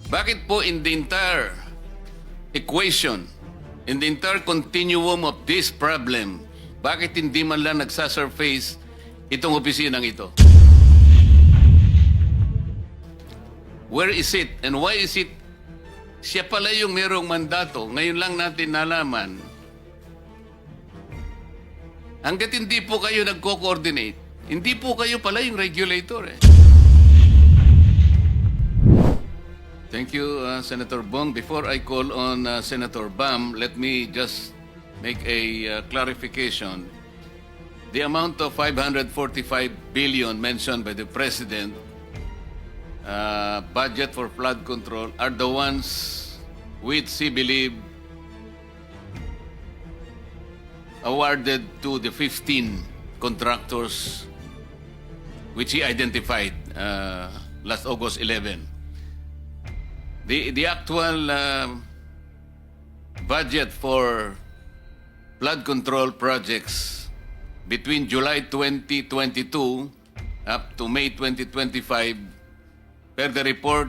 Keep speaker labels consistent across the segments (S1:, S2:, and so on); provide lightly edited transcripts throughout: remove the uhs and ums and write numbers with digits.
S1: Bakit po in the entire equation, in the entire continuum of this problem, bakit hindi man lang nagsasurface itong opisinang ito? Where is it? And why is it? Siya pala yung merong mandato. Ngayon lang natin nalaman. Hanggat hindi po kayo nagko-coordinate, hindi po kayo pala yung regulator eh. Thank you, Senator Bong. Before I call on Senator Bam, let me just make a clarification. The amount of 545 billion mentioned by the President, budget for flood control, are the ones which he believed awarded to the 15 contractors which he identified last August 11. The actual budget for flood control projects between July 2022 up to May 2025, per the report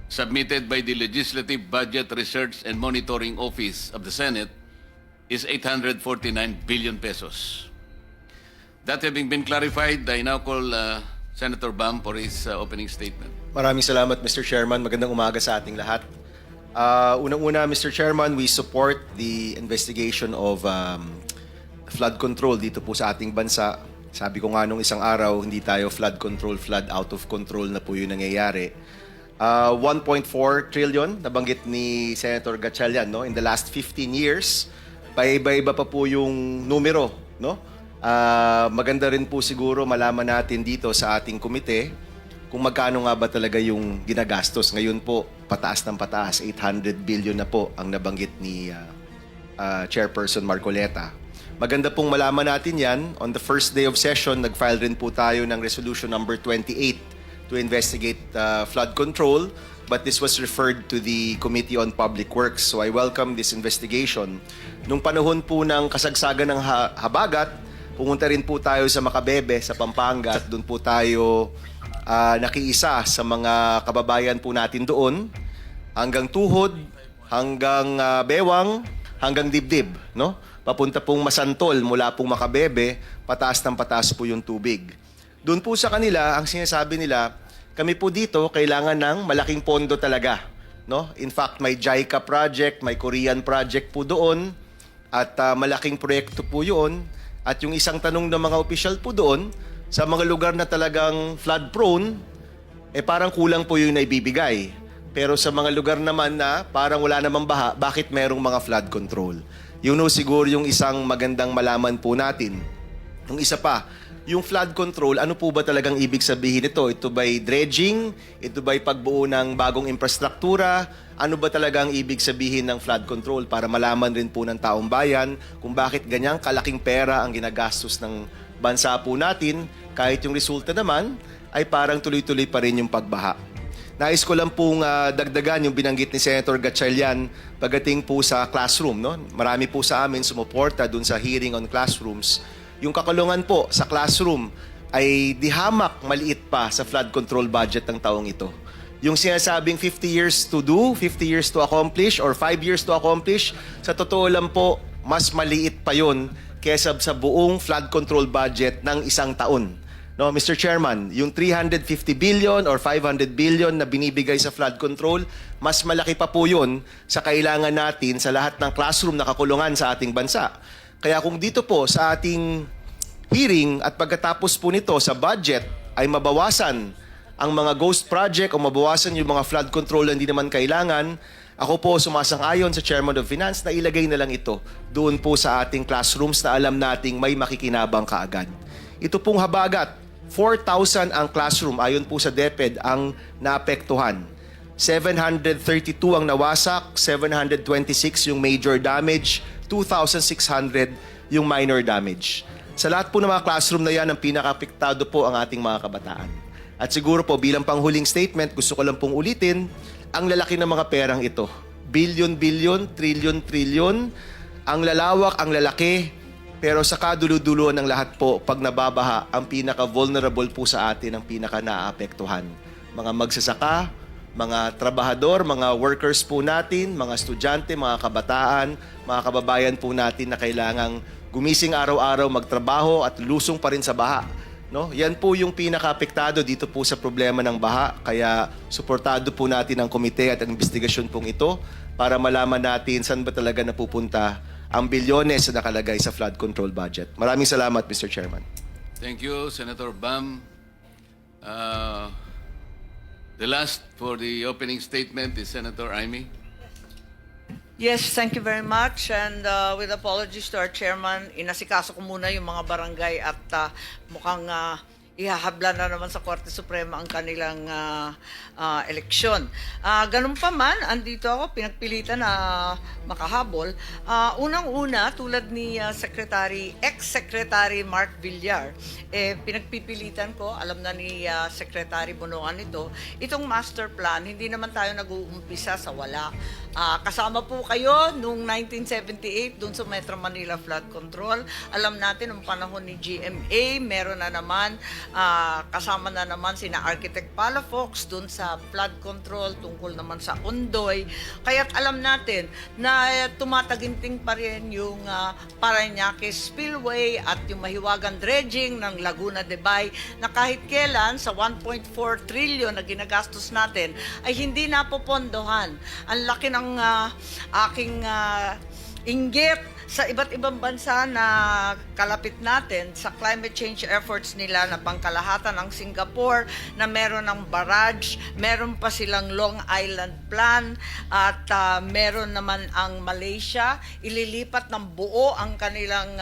S1: submitted by the Legislative Budget Research and Monitoring Office of the Senate, is 849 billion pesos. That having been clarified, I now call Senator Bam for his opening statement.
S2: Maraming salamat, Mr. Chairman. Magandang umaga sa ating lahat. Unang-una, Mr. Chairman, we support the investigation of flood control dito po sa ating bansa. Sabi ko nga nung isang araw, hindi tayo flood control, flood out of control na po yung nangyayari. 1.4 trillion, nabanggit ni Senator Gatchalian, no? In the last 15 years, paiba-iba pa po yung numero, no? Maganda rin po siguro malaman natin dito sa ating komite kung magkano nga ba talaga yung ginagastos. Ngayon po, pataas ng pataas, 800 billion na po ang nabanggit ni Chairperson Marcoleta. Maganda pong malaman natin yan. On the first day of session, nag-file rin po tayo ng resolution number 28 to investigate flood control, but this was referred to the Committee on Public Works. So I welcome this investigation. Nung panahon po ng kasagsagan ng habagat, pumunta rin po tayo sa Macabebe, sa Pampanga, at doon po tayo nakiisa sa mga kababayan po natin doon, hanggang tuhod, hanggang bewang, hanggang dibdib, no? Papunta pong Masantol, mula pong Macabebe, pataas ng pataas po yung tubig. Doon po sa kanila, ang sinasabi nila, kami po dito kailangan ng malaking pondo talaga, no? In fact, may JICA project, may Korean project po doon, at malaking proyekto po yun. At yung isang tanong ng mga opisyal po doon, sa mga lugar na talagang flood prone, parang kulang po yung naibibigay. Pero sa mga lugar naman na parang wala namang baha, bakit merong mga flood control? Yun o siguro yung isang magandang malaman po natin. Yung isa pa, yung flood control, ano po ba talagang ibig sabihin nito? Ito ba'y dredging? Ito ba'y pagbuo ng bagong infrastruktura? Ano ba talaga ang ibig sabihin ng flood control para malaman rin po ng taong bayan kung bakit ganyang kalaking pera ang ginagastos ng bansa po natin, kahit yung resulta naman ay parang tuloy-tuloy pa rin yung pagbaha. Nais ko lang pong dagdagan yung binanggit ni Senator Gatchalian pagdating po sa classroom, no? Marami po sa amin sumuporta dun sa hearing on classrooms. Yung kakulungan po sa classroom ay di hamak maliit pa sa flood control budget ng taong ito. Yung sinasabing 50 years to do, 50 years to accomplish, or 5 years to accomplish, sa totoo lang po, mas maliit pa yun kesa sa buong flood control budget ng isang taon. No, Mr. Chairman, yung 350 billion or 500 billion na binibigay sa flood control, mas malaki pa po yun sa kailangan natin sa lahat ng classroom na kakulungan sa ating bansa. Kaya kung dito po sa ating hearing at pagkatapos po nito sa budget ay mabawasan ang mga ghost project o mabawasan yung mga flood control na hindi naman kailangan, ako po sumasang-ayon sa Chairman of Finance na ilagay na lang ito doon po sa ating classrooms na alam nating may makikinabang kaagad. Ito pong habagat, 4,000 ang classroom ayon po sa DepEd ang naapektuhan. 732 ang nawasak, 726 yung major damage, 2,600 yung minor damage. Sa lahat po ng mga classroom na yan, ang pinaka-apektado po ang ating mga kabataan. At siguro po bilang panghuling statement, gusto ko lang pong ulitin, ang lalaki ng mga perang ito. Billion-billion, trillion-trillion, ang lalawak, ang lalaki, pero sa kaduluduluan ng lahat po, pag nababaha, ang pinaka-vulnerable po sa atin, ang pinaka-naapektuhan. Mga magsasaka, mga trabahador, mga workers po natin, mga estudyante, mga kabataan, mga kababayan po natin na kailangang gumising araw-araw, magtrabaho at lusong pa rin sa baha. No? Yan po yung pinaka-apektado dito po sa problema ng baha. Kaya suportado po natin ang komite at ang investigasyon pong ito para malaman natin saan ba talaga napupunta ang bilyones na nakalagay sa flood control budget. Maraming salamat, Mr. Chairman.
S1: Thank you, Senator Bam. The last for the opening statement is Senator Amy.
S3: Yes, thank you very much. And with apologies to our chairman, inasikaso ko muna yung mga barangay at mukhang ihahabla na naman sa Korte Suprema ang kanilang eleksyon. Ganun pa man, andito ako, pinagpilitan na makahabol. Unang-una, tulad ni ex-secretary Mark Villar, pinagpipilitan ko, alam na ni Secretary Bonoan ito, itong master plan, hindi naman tayo nag-uumpisa sa wala. Kasama po kayo noong 1978 doon sa Metro Manila Flood Control. Alam natin, noong panahon ni GMA, meron na naman, kasama na naman sina Architect Palafox doon sa flood control tungkol naman sa Undoy. Kaya't alam natin na tumataginting pa rin yung Parañaque Spillway at yung mahiwagang dredging ng Laguna de Bay na kahit kailan sa 1.4 trillion na ginagastos natin ay hindi napopondohan. Ang laki ng aking inggit sa iba't ibang bansa na kalapit natin sa climate change efforts nila na pangkalahatan ng Singapore na meron ng barrage, meron pa silang Long Island Plan at meron naman ang Malaysia, ililipat ng buo ang kanilang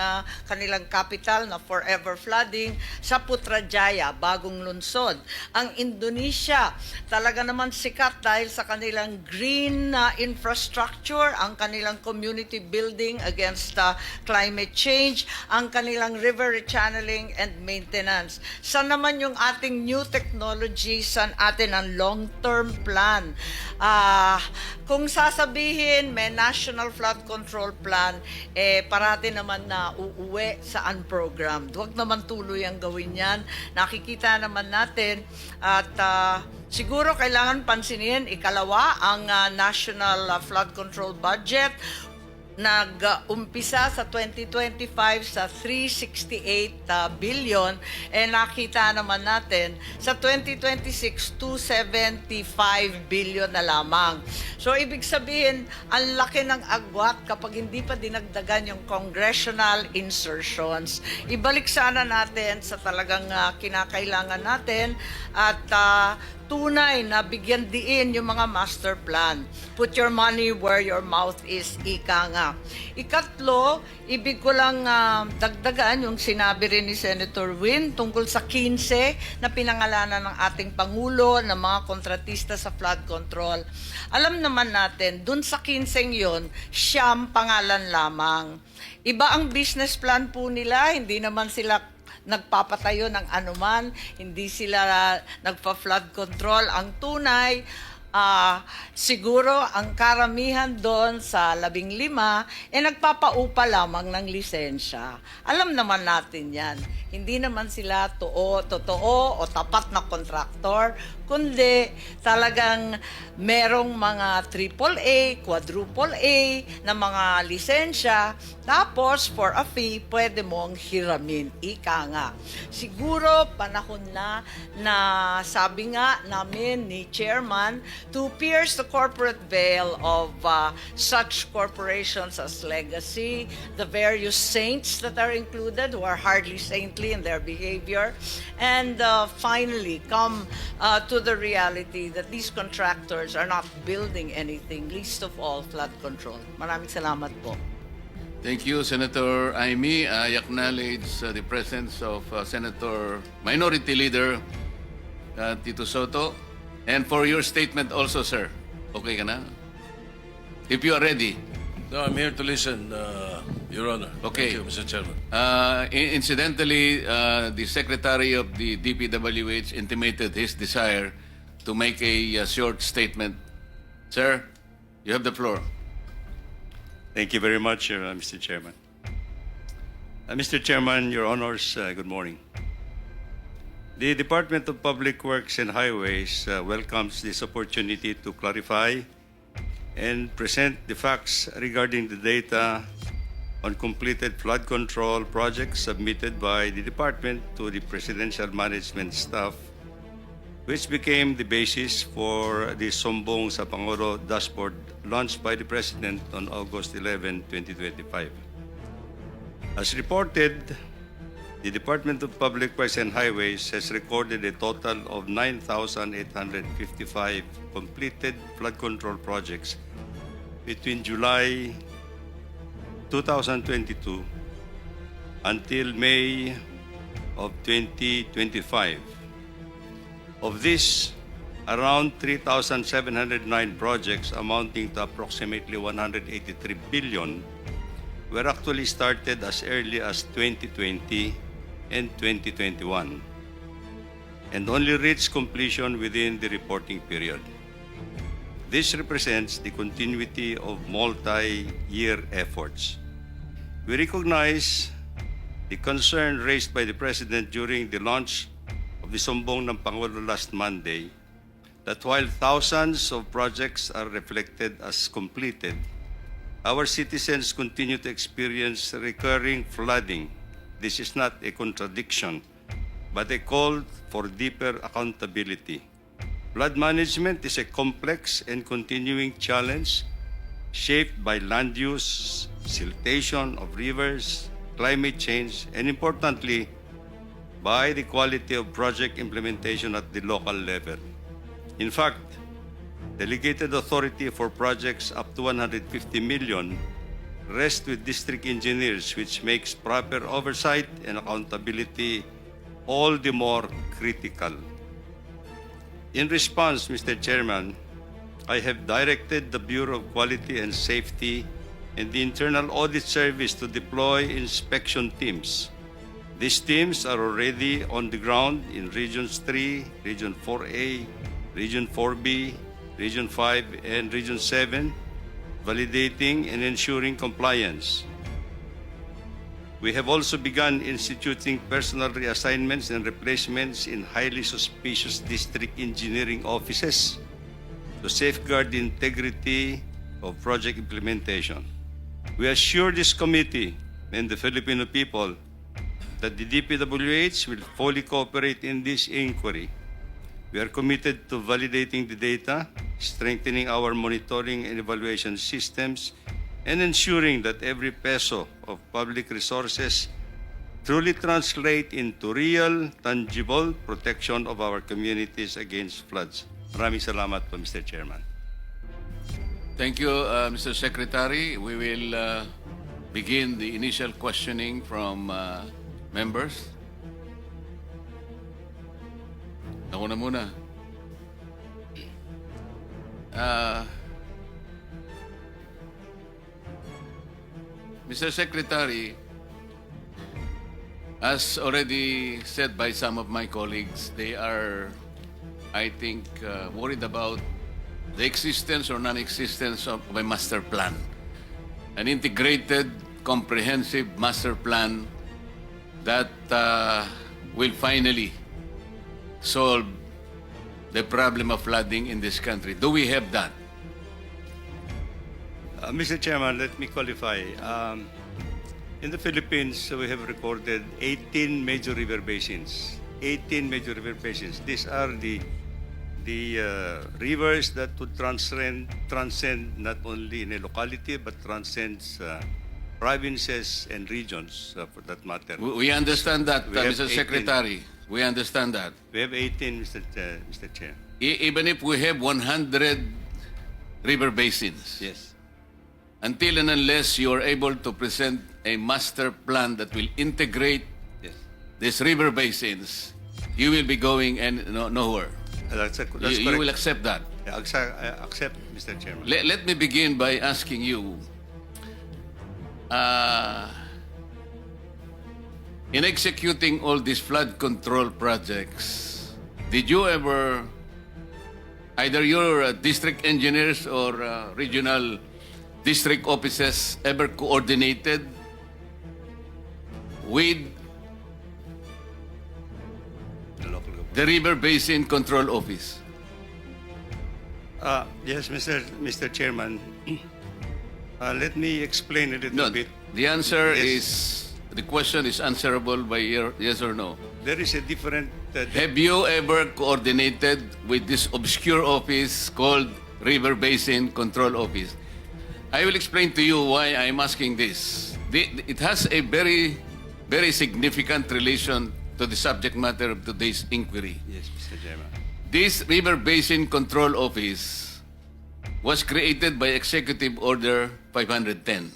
S3: capital na forever flooding sa Putrajaya, bagong lungsod. Ang Indonesia, talaga naman sikat dahil sa kanilang green infrastructure, ang kanilang community building against climate change, ang kanilang river rechanneling and maintenance. Saan naman yung ating new technology, saan atin ang long-term plan? Kung sasabihin may National Flood Control Plan, parati naman na uuwi sa unprogrammed. Huwag naman tuloy ang gawin yan. Nakikita naman natin at siguro kailangan pansinin, ikalawa, ang National Flood Control Budget nag-umpisa sa 2025 sa 368 billion, nakita naman natin sa 2026 275 billion na lamang. So ibig sabihin, ang laki ng agwat kapag hindi pa dinagdagan yung congressional insertions. Ibalik sana natin sa talagang kinakailangan natin at tunay na bigyan diin yung mga master plan. Put your money where your mouth is, ika nga. Ikatlo, ibig ko lang dagdagan yung sinabi rin ni Senator Win tungkol sa 15 na pinangalanan ng ating Pangulo ng mga kontratista sa flood control. Alam naman natin, dun sa 15 yon, siyam pangalan lamang. Iba ang business plan po nila, hindi naman sila nagpapatayo ng anuman, hindi sila nagpa-flood control. Ang tunay, siguro ang karamihan doon sa 15 nagpapaupa lamang ng lisensya. Alam naman natin yan. Hindi naman sila totoo o tapat na contractor, kundi talagang merong mga AAA, quadruple A na mga lisensya, tapos for a fee, pwede mong hiramin. Ika nga. Siguro panahon na sabi nga namin ni Chairman to pierce the corporate veil of such corporations as Legacy, the various saints that are included who are hardly saintly in their behavior, and finally come to the reality that these contractors are not building anything, least of all flood control. Maraming salamat po.
S1: Thank you, Senator Amy. I acknowledge the presence of Senator Minority Leader Tito Soto. And for your statement also, sir. Okay ka na? If you are ready.
S4: No, I'm here to listen, Your Honor.
S1: Okay.
S4: Thank you, Mr. Chairman.
S1: Incidentally, the Secretary of the DPWH intimated his desire to make a short statement. Sir, you have the floor.
S5: Thank you very much, Mr. Chairman. Mr. Chairman, Your Honors, good morning. The Department of Public Works and Highways welcomes this opportunity to clarify and present the facts regarding the data on completed flood control projects submitted by the department to the Presidential Management Staff, which became the basis for the Sombong sa Pangulo dashboard launched by the President on August 11, 2025. As reported, the Department of Public Works and Highways has recorded a total of 9,855 completed flood control projects between July 2022 until May of 2025. Of this, around 3,709 projects amounting to approximately 183 billion were actually started as early as 2020 and 2021 and only reached completion within the reporting period. This represents the continuity of multi-year efforts. We recognize the concern raised by the President during the launch of the Sombong ng Pangulo last Monday that while thousands of projects are reflected as completed, our citizens continue to experience recurring flooding. This is not a contradiction, but a call for deeper accountability. Flood management is a complex and continuing challenge shaped by land use, siltation of rivers, climate change, and importantly, by the quality of project implementation at the local level. In fact, delegated authority for projects up to 150 million rests with district engineers, which makes proper oversight and accountability all the more critical. In response, Mr. Chairman, I have directed the Bureau of Quality and Safety and the Internal Audit Service to deploy inspection teams. These teams are already on the ground in Regions 3, Region 4A, Region 4B, Region 5, and Region 7, validating and ensuring compliance. We have also begun instituting personal reassignments and replacements in highly suspicious district engineering offices to safeguard the integrity of project implementation. We assure this committee and the Filipino people that the DPWH will fully cooperate in this inquiry. We are committed to validating the data, strengthening our monitoring and evaluation systems, and ensuring that every peso of public resources truly translate into real, tangible protection of our communities against floods. Maraming salamat po, Mr. Chairman.
S1: Thank you, Mr. Secretary. We will begin the initial questioning from members. Ako na muna. Mr. Secretary, as already said by some of my colleagues, they are, I think, worried about the existence or non-existence of a master plan. An integrated, comprehensive master plan that will finally solve the problem of flooding in this country. Do we have that?
S5: Mr. Chairman, let me qualify. In the Philippines, we have recorded 18 major river basins. 18 major river basins. These are the rivers that would transcend not only in a locality but transcends provinces and regions for that matter.
S1: We understand that,
S5: We have
S1: Mr.
S5: 18.
S1: Secretary. We understand that.
S5: We have 18, Mr. Chair.
S1: Even if we have 100 river basins,
S5: Yes.
S1: until and unless you are able to present a master plan that will integrate
S5: Yes.
S1: these river basins, you will be going nowhere.
S5: That's
S1: You
S5: correct.
S1: will accept that.
S5: I accept, Mr. Chairman.
S1: Let me begin by asking you, in executing all these flood control projects, did you ever, either your district engineers or regional district offices ever coordinated with
S5: The local
S1: the River Basin Control Office?
S5: Yes, Mr. Chairman. Let me explain a little
S1: No,
S5: bit.
S1: the answer
S5: Yes.
S1: is, the question is answerable by yes or no.
S5: There is a different.
S1: Have you ever coordinated with this obscure office called River Basin Control Office? I will explain to you why I'm asking this. It has a very, very significant relation to the subject matter of today's inquiry.
S5: Yes, Mr. Chairman.
S1: This River Basin Control Office was created by Executive Order 510.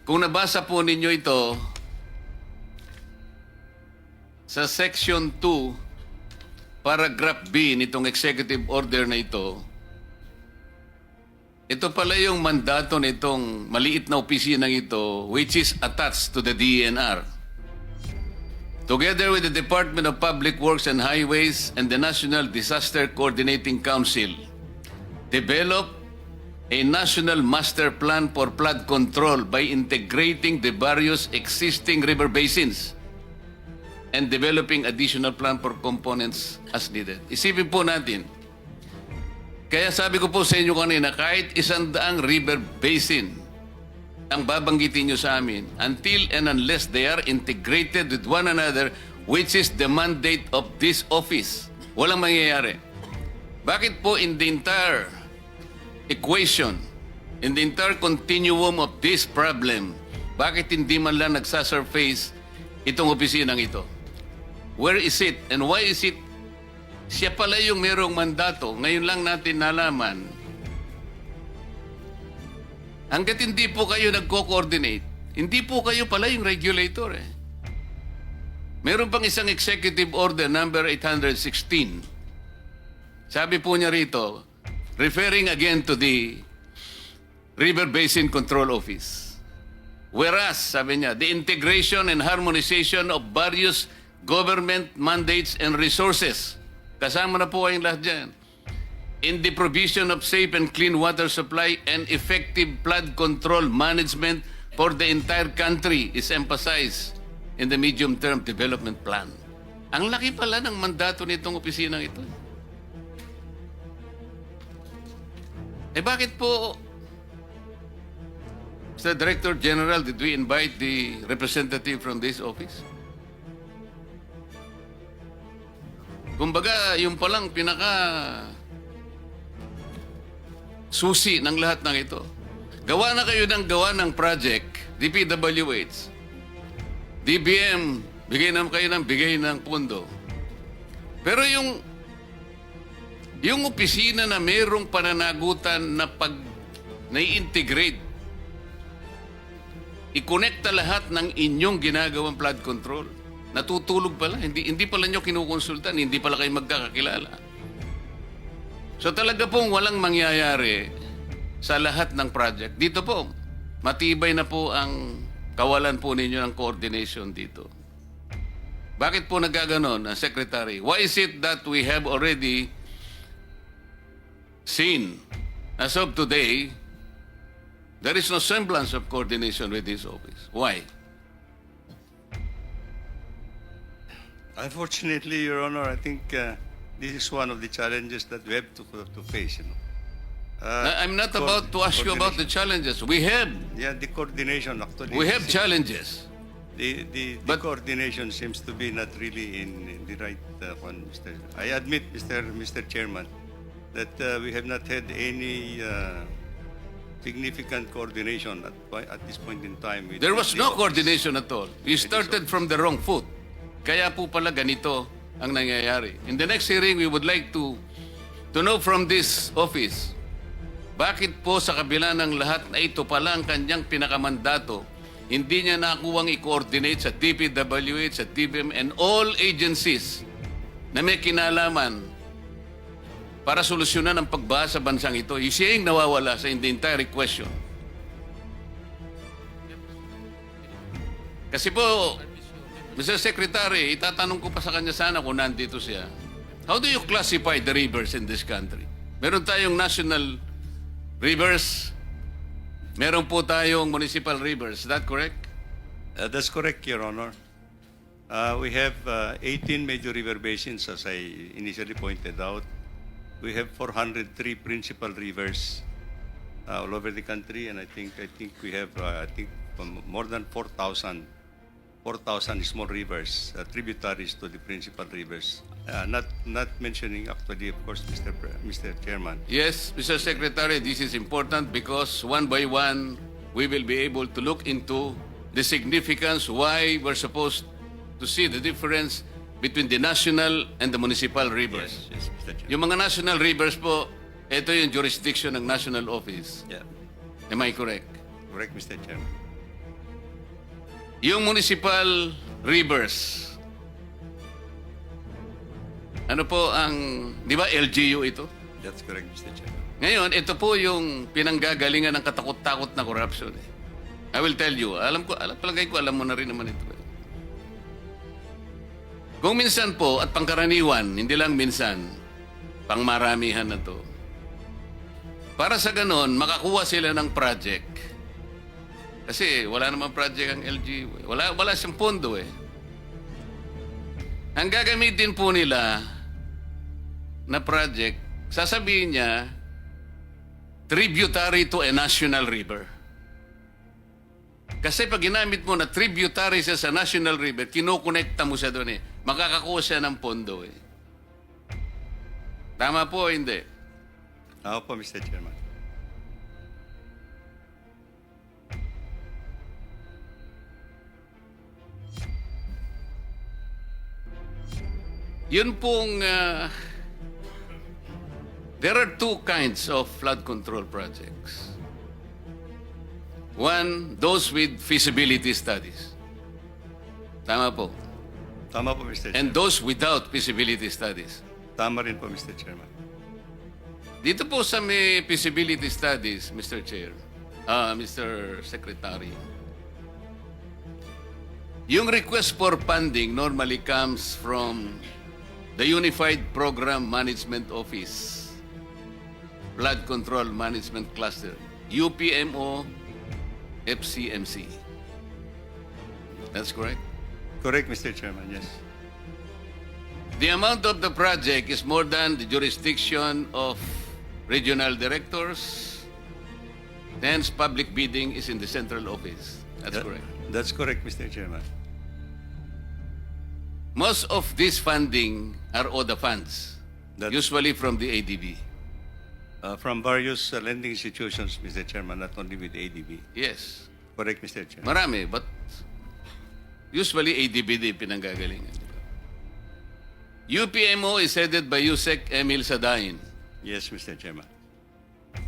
S1: Kung nabasa po ninyo ito, sa Section 2, Paragraph B nitong Executive Order na ito pala yung mandato nitong maliit na opisinang ito, which is attached to the DNR. Together with the Department of Public Works and Highways and the National Disaster Coordinating Council, develop a national master plan for flood control by integrating the various existing river basins and developing additional plan for components as needed. Isipin po natin, kaya sabi ko po sa inyo kanina, kahit 100 river basin ang babanggitin nyo sa amin, until and unless they are integrated with one another, which is the mandate of this office, walang mangyayari. Bakit po in the entire equation, in the entire continuum of this problem, bakit hindi man lang nagsasurface itong opisinang ito? Where is it? And why is it? Siya pala yung merong mandato. Ngayon lang natin nalaman. Hanggat hindi po kayo nagko-coordinate, hindi po kayo pala yung regulator eh. Meron pang isang executive order number 816. Sabi po niya rito, referring again to the River Basin Control Office. Whereas, sabi niya, the integration and harmonization of various government mandates and resources. Kasama na po kayong lahat dyan. In the provision of safe and clean water supply and effective flood control management for the entire country is emphasized in the medium-term development plan. Ang laki pala ng mandato nitong opisinang ito. Eh bakit po, Mr. Director General, did we invite the representative from this office? Kumbaga, yung palang susi ng lahat ng ito. Gawa na kayo ng gawa ng project, DPWH. DBM, bigay ng pundo. Pero yung opisina na mayroong pananagutan na nai-integrate, i-connecta lahat ng inyong ginagawang flood control. Natutulog pala, hindi pala nyo kinukonsultan, hindi pala kayo magkakakilala. So talaga pong walang mangyayari sa lahat ng project. Dito po, matibay na po ang kawalan po ninyo ng coordination dito. Bakit po nagkaganon, Secretary? Why is it that we have already seen, as of today, there is no semblance of coordination with this office? Why?
S5: Unfortunately, Your Honor, I think this is one of the challenges that we have to face.
S1: I'm not about to ask you about the challenges. We have
S5: the coordination actually.
S1: We have challenges.
S5: The
S1: But-
S5: coordination seems to be not really in the right one, Mr. I admit, Mr. Chairman, that we have not had any significant coordination at this point in time.
S1: There was
S5: the
S1: no
S5: office.
S1: coordination at all. You started from the wrong foot. Kaya po pala ganito ang nangyayari. In the next hearing, we would like to know from this office, bakit po sa kabila ng lahat na ito pala ang kanyang pinakamandato, hindi niya nakuwang i-coordinate sa DPWH, sa DBM, and all agencies na may kinalaman para solusyonan ang pagbaha sa bansang ito. Siya yung nawawala sa the entire question. Kasi po, Mr. Secretary, itatanong ko pa sa kanya sana kung nandito siya. How do you classify the rivers in this country? Meron tayong national rivers, meron po tayong municipal rivers. Is that correct?
S5: That's correct, Your Honor. We have 18 major river basins, as I initially pointed out. We have 403 principal rivers all over the country, and I think we have more than 4,000 small rivers, tributaries to the principal rivers. Not mentioning actually, of course, Mr. Chairman.
S1: Yes, Mr. Secretary, this is important because one by one, we will be able to look into the significance why we're supposed to see the difference between the national and the municipal rivers.
S5: Yes, Mr. Chairman.
S1: Yung mga national rivers po, ito yung jurisdiction ng national office.
S5: Yeah,
S1: Am I correct?
S5: correct, Mr. Chairman.
S1: Yung municipal rivers, ano po ang, di ba LGU ito?
S5: That's correct, Mr. Chairman.
S1: Ngayon, ito po yung pinanggagalingan ng katakot-takot na corruption. I will tell you, palagay ko, alam mo na rin naman ito. Kung minsan po, at pangkaraniwan, hindi lang minsan, pangmaramihan na to. Para sa ganon, makakuha sila ng project. Kasi wala namang project ang LGU. Wala siyang pondo eh. Ang gagamitin po nila na project, sasabihin niya, tributary to a national river. Kasi pag ginamit mo na tributary siya sa national river, kinukonekta mo siya doon eh. Makakakuha siya ng pondo eh. Tama po o hindi?
S5: Opo, Mr. Chairman.
S1: Yun pong, there are two kinds of flood control projects. One, those with feasibility studies. Tama po.
S5: Tama po, Mr.
S1: And
S5: Chairman.
S1: those without feasibility studies.
S5: Tama rin po, Mr. Chairman.
S1: Dito po sa may feasibility studies, Mr. Chair, Mr. Secretary, yung request for funding normally comes from the Unified Program Management Office, Flood Control Management Cluster, UPMO, FCMC. That's correct?
S5: Correct, Mr. Chairman, yes.
S1: The amount of the project is more than the jurisdiction of regional directors. Hence, public bidding is in the central office. That's correct.
S5: That's correct, Mr. Chairman.
S1: Most of this funding are ODA funds,
S5: That-
S1: usually from the ADB.
S5: From various lending institutions, Mr. Chairman, not only with ADB.
S1: Yes.
S5: Correct, Mr. Chairman.
S1: Marami, but usually ADB din pinanggagalingan. di ba? UPMO is headed by Yusek Emil Sadain.
S5: Yes, Mr. Chairman.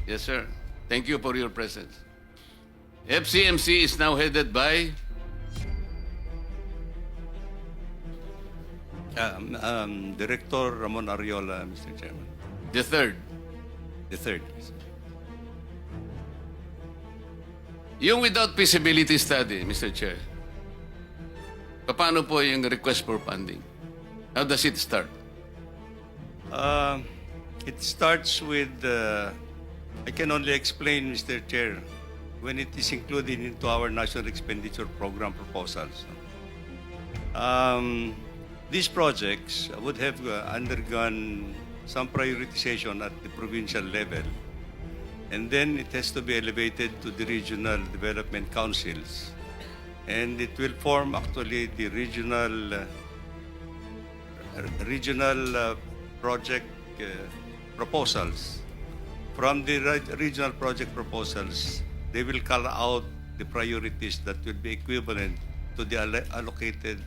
S1: Yes, sir. Thank you for your presence. FCMC is now headed by
S5: Director Ramon Ariola, Mr. Chairman.
S1: the third.
S5: The third.
S1: Yung without feasibility study, Mr. Chair, paano po yung request for funding? How does it start?
S5: It starts with, I can only explain, Mr. Chair, when it is included into our National Expenditure Program proposals. These projects would have undergone some prioritization at the provincial level, and then it has to be elevated to the regional development councils, and it will form actually the regional project proposals. From the regional project proposals, they will call out the priorities that will be equivalent to the allocated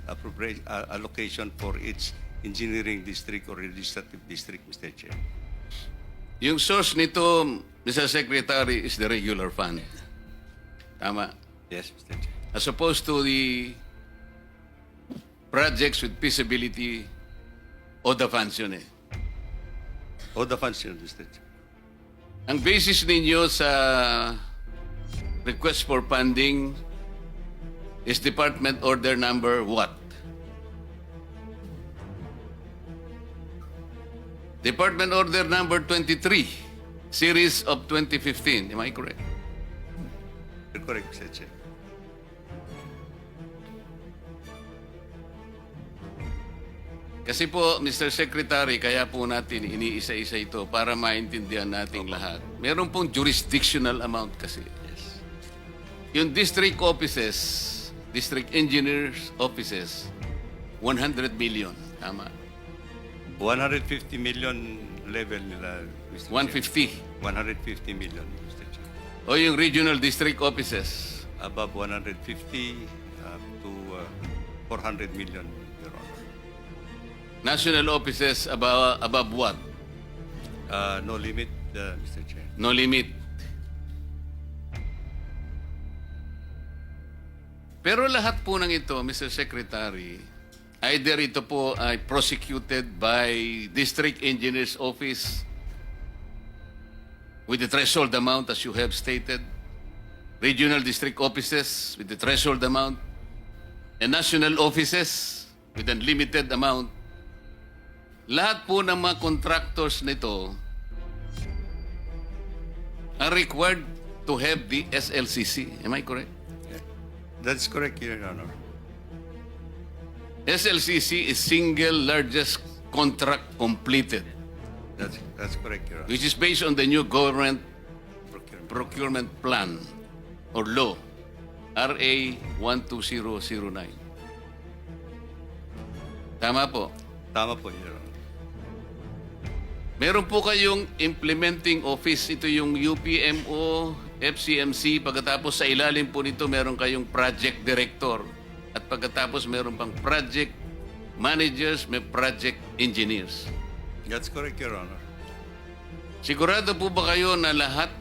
S5: allocation for each engineering district or legislative district, Mr. Chair.
S1: Yung source nito, Mr. Secretary, is the regular fund. Tama.
S5: Yes, Mr. Chair.
S1: As opposed to the projects with feasibility o the funds yun eh.
S5: All the funds, Mr. Chair.
S1: Ang basis ninyo sa request for funding is Department Order Number what? Department Order Number 23, Series of 2015. Am I correct?
S5: You're correct, Mr. Chair.
S1: Kasi po, Mr. Secretary, kaya po natin iniisa-isa ito para maintindihan nating lahat. Meron pong jurisdictional amount kasi. Yung district offices, district engineers offices, 100 million. Tama.
S5: 150 million level nila, Mr.
S1: 150.
S5: Chair. 150 million, Mr. Chair.
S1: O yung regional district offices,
S5: Above 150 to 400 million, Your Honor.
S1: national offices above what?
S5: No limit, Mr. Chair.
S1: No limit. Pero lahat po ng ito, Mr. Secretary, either ito po ay prosecuted by District Engineer's Office with the threshold amount as you have stated, regional district offices with the threshold amount, and national offices with unlimited amount. Lahat po ng mga contractors nito are required to have the SLCC. Am I correct?
S5: That's correct, Your Honor.
S1: SLCC is single largest contract completed,
S5: That's correct, Your Honor.
S1: which is based on the new government
S5: Procurement.
S1: procurement plan or law, RA 12009. Tama po.
S5: Tama po, Your Honor.
S1: Meron po kayong implementing office. Ito yung UPMO, FCMC. Pagkatapos sa ilalim po nito, meron kayong project director. At pagkatapos meron pang project managers, may project engineers.
S5: That's correct, Your Honor.
S1: Sigurado po ba kayo na lahat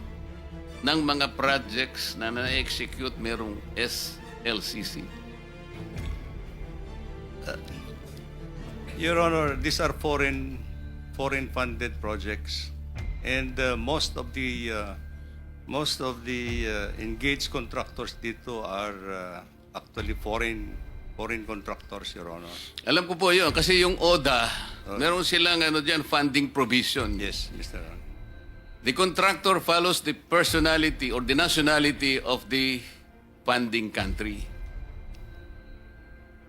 S1: ng mga projects na na-execute merong SLCC?
S5: Your Honor, these are foreign funded projects, and most of the engaged contractors dito are actually foreign contractors, Your Honor.
S1: Alam ko po yun, kasi yung ODA, meron silang funding provision.
S5: Yes, Mr. Honor.
S1: The contractor follows the personality or the nationality of the funding country.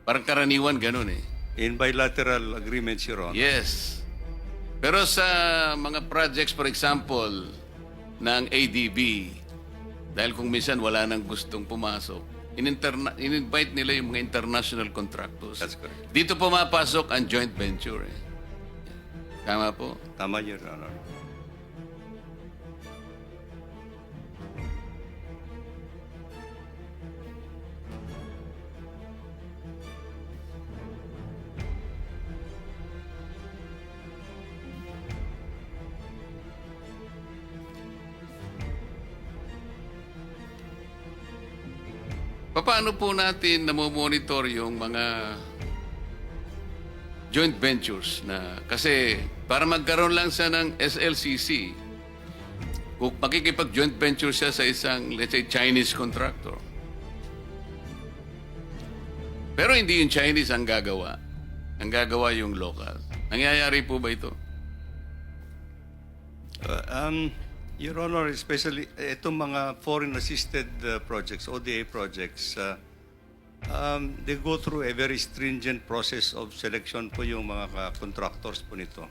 S1: Parang karaniwan ganun eh.
S5: In bilateral agreements, Your Honor.
S1: Yes. Pero sa mga projects, for example, ng ADB, dahil kung minsan wala nang gustong pumasok, in-invite nila yung mga international contractors.
S5: That's correct.
S1: Dito pumapasok ang joint venture eh. Tama po?
S5: Tama, Your Honor.
S1: Paano po natin namomonitor yung mga joint ventures na kasi para magkaroon lang siya ng SLCC, kung makikipag-joint venture siya sa isang, let's say, Chinese contractor. Pero hindi yung Chinese ang gagawa. Ang gagawa yung local. Nangyayari po ba ito?
S5: Your Honor, especially itong mga foreign-assisted projects, ODA projects, they go through a very stringent process of selection po yung mga contractors po nito.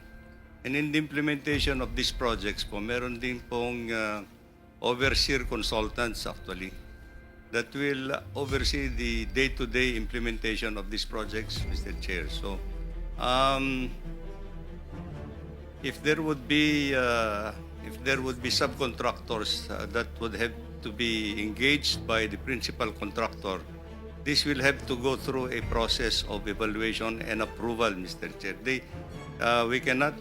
S5: And in the implementation of these projects po, meron din pong overseer consultants actually that will oversee the day-to-day implementation of these projects, Mr. Chair. So, if there would be subcontractors that would have to be engaged by the principal contractor, this will have to go through a process of evaluation and approval, Mr. Chair. We cannot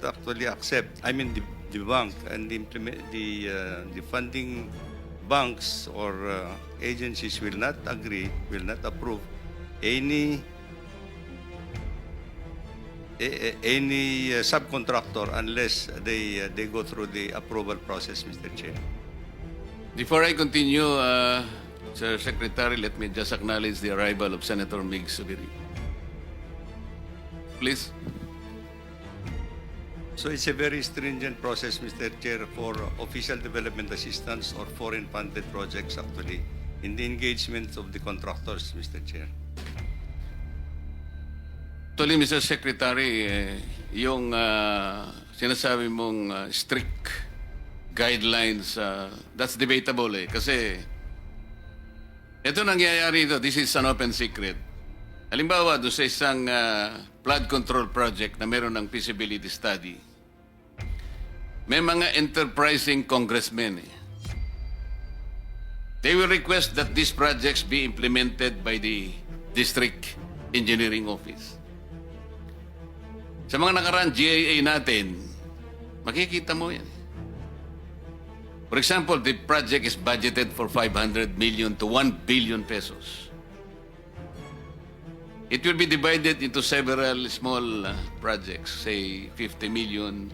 S5: actually accept. I mean, the bank and the funding banks or agencies will not agree, will not approve any subcontractor unless they go through the approval process, Mr. Chair.
S1: Before I continue, Sir Secretary, let me just acknowledge the arrival of Senator Mig Subiri. Please.
S5: So it's a very stringent process, Mr. Chair, for official development assistance or foreign funded projects actually in the engagement of the contractors, Mr. Chair.
S1: Actually, Mr. Secretary, yung sinasabi mong strict guidelines, that's debatable kasi ito nangyayari ito, this is an open secret. Halimbawa, doon sa isang flood control project na meron ng feasibility study, may mga enterprising congressmen. They will request that these projects be implemented by the District Engineering Office. Sa mga nakaraan GIA natin, makikita mo yan. For example, the project is budgeted for 500 million to 1 billion pesos. It will be divided into several small projects, say 50 million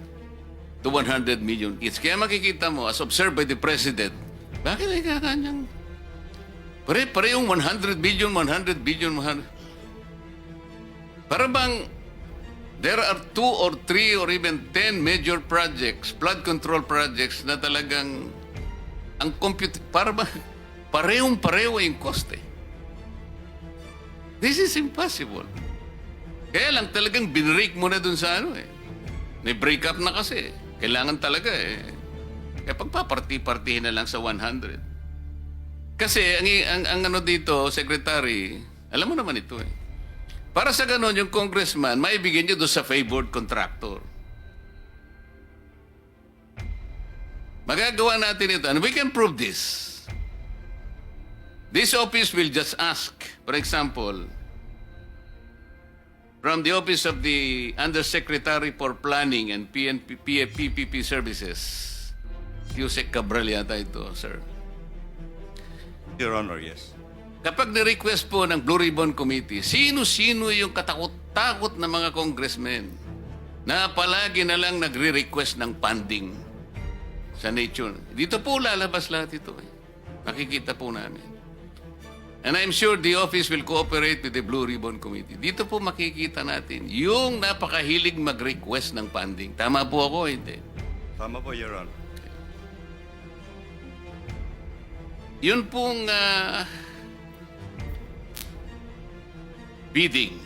S1: to 100 million each. Kaya makikita mo, as observed by the President, bakit ay kakanyang pare-parehong 100 billion, 100 billion, 100... Para bang there are 2 or 3 or even 10 major projects, flood control projects na talagang ang para bang parehong-pareho yung cost eh. This is impossible. Kaya lang talagang binrake mo na dun sa ano eh. May break up na kasi. Kailangan talaga eh. Kaya pagpaparti-partihin na lang sa 100. Kasi ang ano dito, Secretary, alam mo naman ito eh. Para sa ganon, yung congressman, maibigyan nyo doon sa favored contractor. Magagawa natin ito. And we can prove this. This office will just ask, for example, from the Office of the Undersecretary for Planning and PPP Services, Yusek Cabral yata ito, sir.
S5: Your Honor, yes.
S1: Kapag ni-request po ng Blue Ribbon Committee, sino-sino yung katakot-takot na mga congressmen na palagi na lang nagre-request ng funding sa nature. Dito po lalabas lahat ito. Makikita po namin. And I'm sure the office will cooperate with the Blue Ribbon Committee. Dito po makikita natin yung napakahilig mag-request ng funding. Tama po ako, hindi?
S5: Tama po, Your Honor.
S1: Yun pong bidding.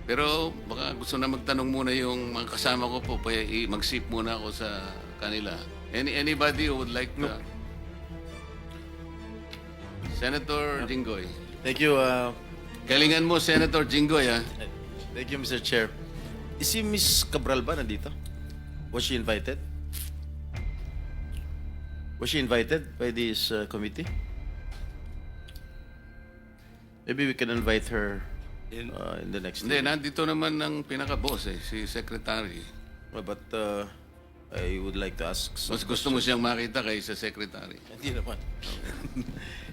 S1: Pero baka gusto na magtanong muna yung mga kasama ko po, mag-sip muna ako sa kanila. Anybody who would like to? Senator Jinggoy.
S6: Thank you.
S1: Galingan mo, Senator Jinggoy, ha?
S6: Thank you, Mr. Chair. Is si Miss Cabral ba nandito? Was she invited? Was she invited by this committee? Maybe we can invite her in the next
S1: Hindi,
S6: hearing.
S1: nandito naman ng pinaka-boss, si Secretary.
S6: But I would like to ask some
S1: Mas gusto mo siyang makita kaysa Secretary.
S6: Hindi naman.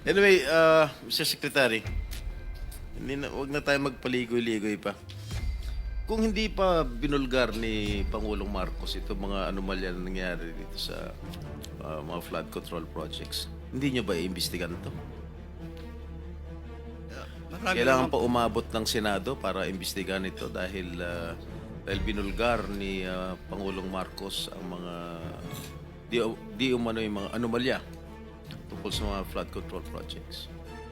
S6: Anyway, Mr. Secretary, wag na tayo magpaligoy-ligoy pa. Kung hindi pa binulgar ni Pangulong Marcos itong mga anomalya na nangyari dito sa mga flood control projects, hindi nyo ba iimbestigan ito? Kailangan pa umabot ng Senado para imbestigahan ito dahil binulgar ni Pangulong Marcos ang mga di umano yung mga anomalya tungkol sa mga flood control projects.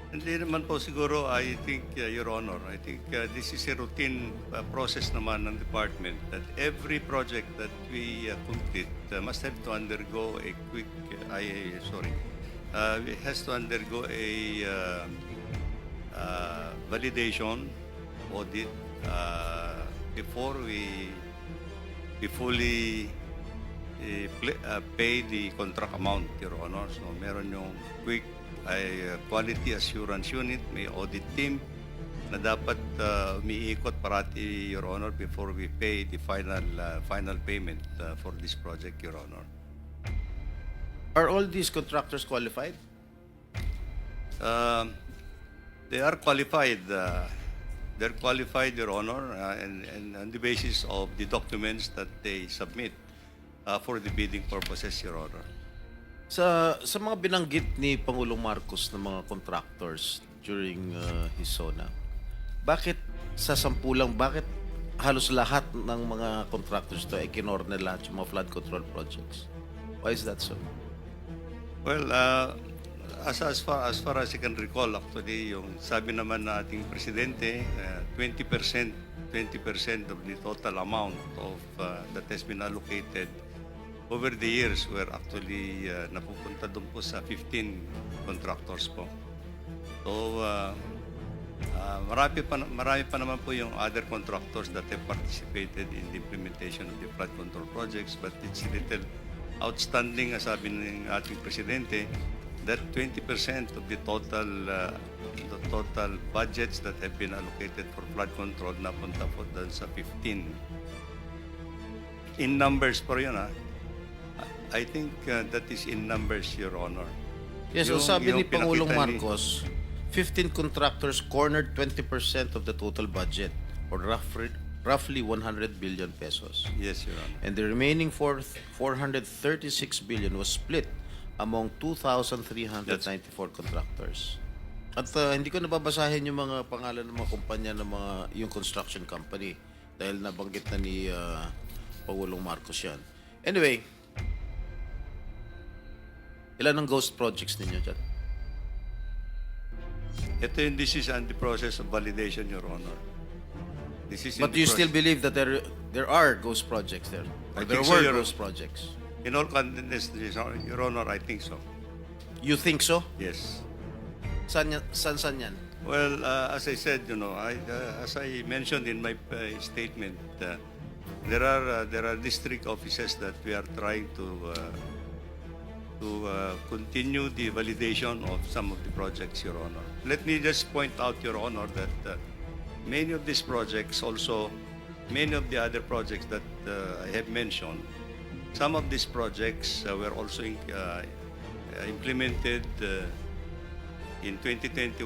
S5: Hindi naman po siguro, I think, Your Honor, I think this is a routine process naman ng department that every project that we complete must have to undergo a quick, it has to undergo a validation audit before we fully pay the contract amount, Your Honor. So meron yung quick quality assurance unit, may audit team na dapat umiikot parati, Your Honor, before we pay the final payment for this project, Your Honor.
S6: Are all these contractors qualified?
S5: They are qualified. They're qualified, Your Honor, and on the basis of the documents that they submit for the bidding purposes, Your Honor.
S6: Sa mga binanggit ni Pangulong Marcos ng mga contractors during his SONA, bakit sa sampulang, bakit halos lahat ng mga contractors to ay kinor na lahat yung mga flood control projects? Why is that so?
S5: Well, as far as I can recall, actually, yung sabi naman na ating presidente, 20% of the total amount of that has been allocated over the years were actually napupunta doon po sa 15 contractors po. So, marami pa naman po yung other contractors that have participated in the implementation of the flood control projects, but it's a little outstanding, as sabi ng ating presidente, that 20% of the total budgets that have been allocated for flood control napunta po doon sa 15. In numbers po yun, I think that is in numbers, Your Honor.
S6: Yes, so sabi ni Pangulong
S5: pinakita ni-
S6: Marcos, 15 contractors cornered 20% of the total budget, or roughly 100 billion pesos.
S5: Yes, Your Honor.
S6: And the remaining 436 billion was split among 2,394 contractors. At hindi ko nababasahin yung mga pangalan ng mga kumpanya ng yung construction company dahil nabanggit na ni Pangulong Marcos yan. Anyway, ilan ang ghost projects ninyo dyan?
S5: This is on the process of validation, Your Honor. This is in
S6: But
S5: the
S6: you still
S5: process-
S6: believe that there are ghost projects there? Or
S5: I
S6: there
S5: think so,
S6: were
S5: Your
S6: ghost projects?
S5: In all candidness, Your Honor, I think so.
S6: You think so?
S5: Yes.
S6: Saan yan?
S5: Well, as I said, as I mentioned in my statement, there are district offices that we are trying to continue the validation of some of the projects, Your Honor. Let me just point out, Your Honor, that many of these projects also, many of the other projects that I have mentioned, some of these projects were also implemented in 2021,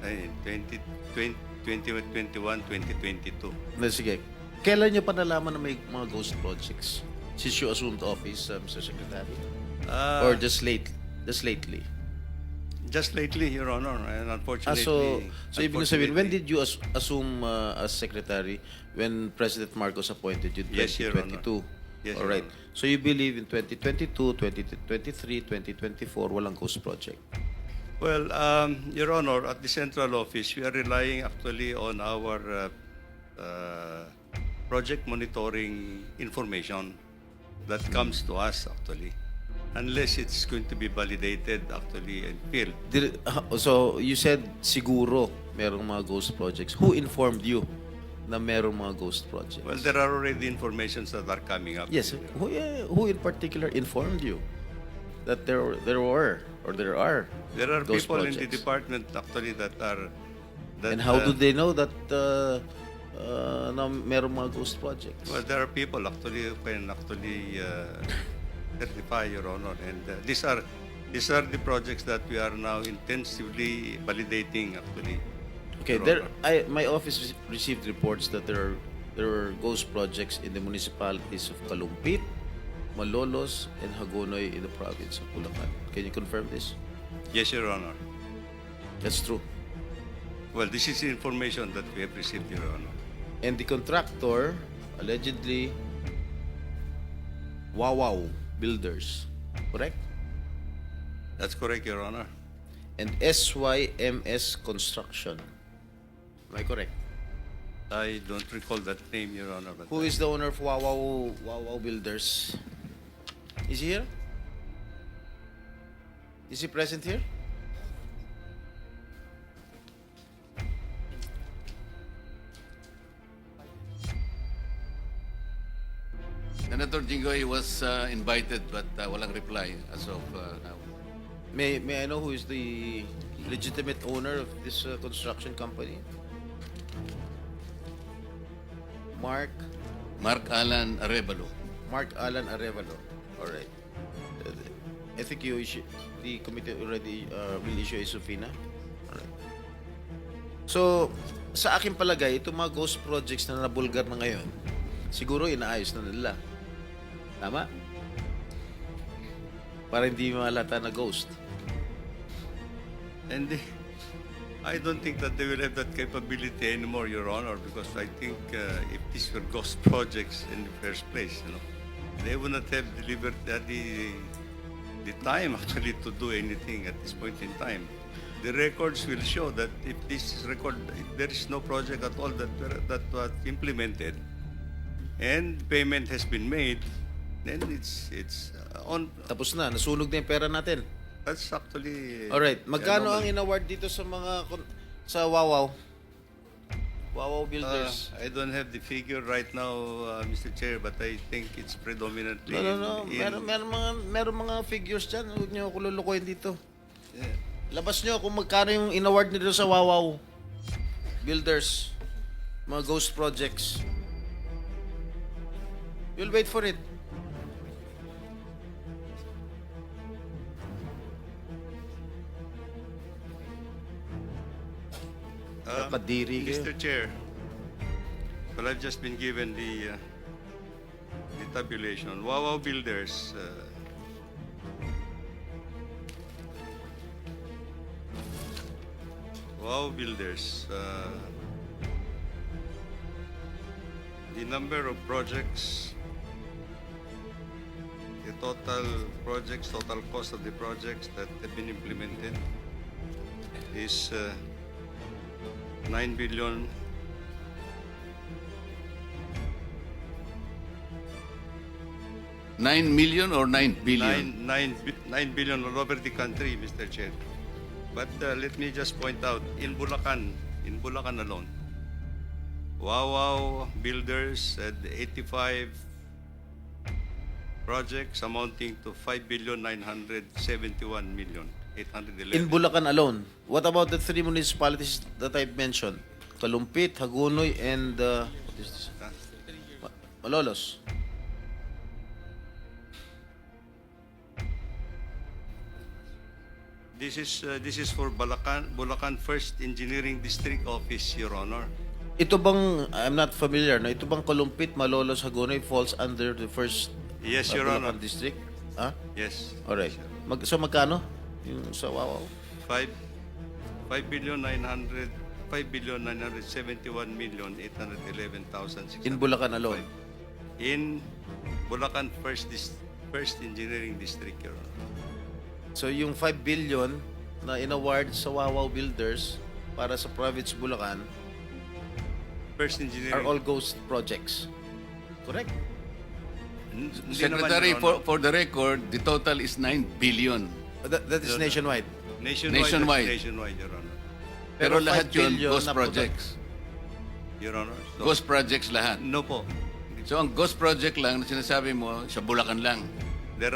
S5: 2022.
S6: Sige. Kailan nyo pa nalaman na may mga ghost projects? Since you assumed office, Mr. Secretary? Or just lately?
S5: Just lately, Your Honor, and unfortunately...
S6: So ibig sabihin, when did you assume as Secretary when President Marcos appointed you?
S5: Yes, Your Honor.
S6: 2022?
S5: Yes,
S6: All
S5: Your
S6: right.
S5: Honor.
S6: So you believe in 2022, 2023, 2024, walang ghost project?
S5: Well, Your Honor, at the central office, we are relying actually on our project monitoring information that comes to us actually, unless it's going to be validated actually and field.
S6: So you said siguro merong mga ghost projects. Who informed you na merong mga ghost projects?
S5: Well, there are already informations that are coming up.
S6: Yes. Who in particular informed you that there are
S5: There are
S6: ghost
S5: people in the
S6: projects?
S5: department actually that are... That,
S6: And how do they know that na merong mga ghost projects?
S5: Well, there are people actually who can actually certify, Your Honor, and these are the projects that we are now intensively validating actually.
S6: Okay,
S5: Your Honor.
S6: my office received reports that there are ghost projects in the municipalities of Kalumpit, Malolos, and Hagonoy in the province of Bulacan. Can you confirm this?
S5: Yes, Your Honor.
S6: That's true.
S5: Well, this is the information that we have received, Your Honor.
S6: And the contractor, allegedly, Wow Builders, correct?
S5: That's correct, Your Honor.
S6: And SYMS Construction. Am I correct?
S5: I don't recall that name, Your Honor. But
S6: Who is the owner of Wow Builders? Is he here? Is he present here?
S1: Senator Jinggoy was invited but walang reply as of now.
S6: May I know who is the legitimate owner of this construction company? Mark
S1: Alan Arevalo.
S6: Alan Arevalo. All right. I think the committee already will issue a subpoena. All right. So, sa akin palagay, itong mga ghost projects na nabulgar na ngayon, siguro inaayos na nila. Tama? Para hindi malata na ghost.
S5: And I don't think that they will have that capability anymore, Your Honor, because I think if these were ghost projects in the first place, they would not have delivered the time actually to do anything at this point in time. The records will show that if there is no project at all that was implemented, and payment has been made, then it's on.
S6: Tapos na, nasunog na yung pera natin.
S5: That's actually.
S6: Alright, magkano ang
S5: anomaly.
S6: in-award dito sa sa Wawaw? Wawaw Builders.
S5: I don't have the figure right now, Mr. Chair, but I think it's predominantly.
S6: No. Meron mga figures dyan. Huwag niyo ako lulukoyin dito. Labas niyo kung magkano yung in-award nito sa Wawaw Builders. Mga ghost projects. You'll wait for it. Kadiri kayo.
S5: Mr. Chair, well, I've just been given the tabulation. Wawaw Builders, the number of projects, the total projects, total cost of the projects that have been implemented is 9 billion.
S1: 9 million or 9 billion?
S5: 9 billion all over the country, Mr. Chair. But let me just point out, in Bulacan alone, Wawaw Builders had 85 projects amounting to 5,971,811,000.
S6: In Bulacan alone. What about the three municipalities that I mentioned? Kalumpit, Hagunoy, and what is this? Malolos.
S5: This is for Bulacan First Engineering District Office, Your Honor.
S6: Ito bang, I'm not familiar, no? Ito bang Kalumpit, Malolos, Hagunoy falls under the first
S5: Yes, Your
S6: Bulacan
S5: Honor.
S6: district? Ha?
S5: Yes.
S6: Alright. So magkano? Yung sa Wawaw?
S5: 5,971,811,605.
S6: In Bulacan alone?
S5: In Bulacan First Engineering District, Your Honor.
S6: So yung 5 billion na in-award sa Wawaw Builders para sa province Bulacan
S5: First
S6: are
S5: Engineering.
S6: all ghost projects. Correct?
S5: Hindi
S1: Secretary,
S5: naman, Your Honor.
S1: for the record, the total is 9 billion.
S6: That is nationwide.
S1: Nationwide.
S5: Nationwide, Your Honor.
S1: Pero
S6: Pero
S1: lahat
S6: 5
S1: yun,
S6: billion
S1: ghost
S6: na
S1: projects.
S5: Your Honor. So,
S1: Ghost projects lahat.
S5: No po.
S1: So ang ghost project lang na sinasabi mo, sa Bulacan lang.
S5: There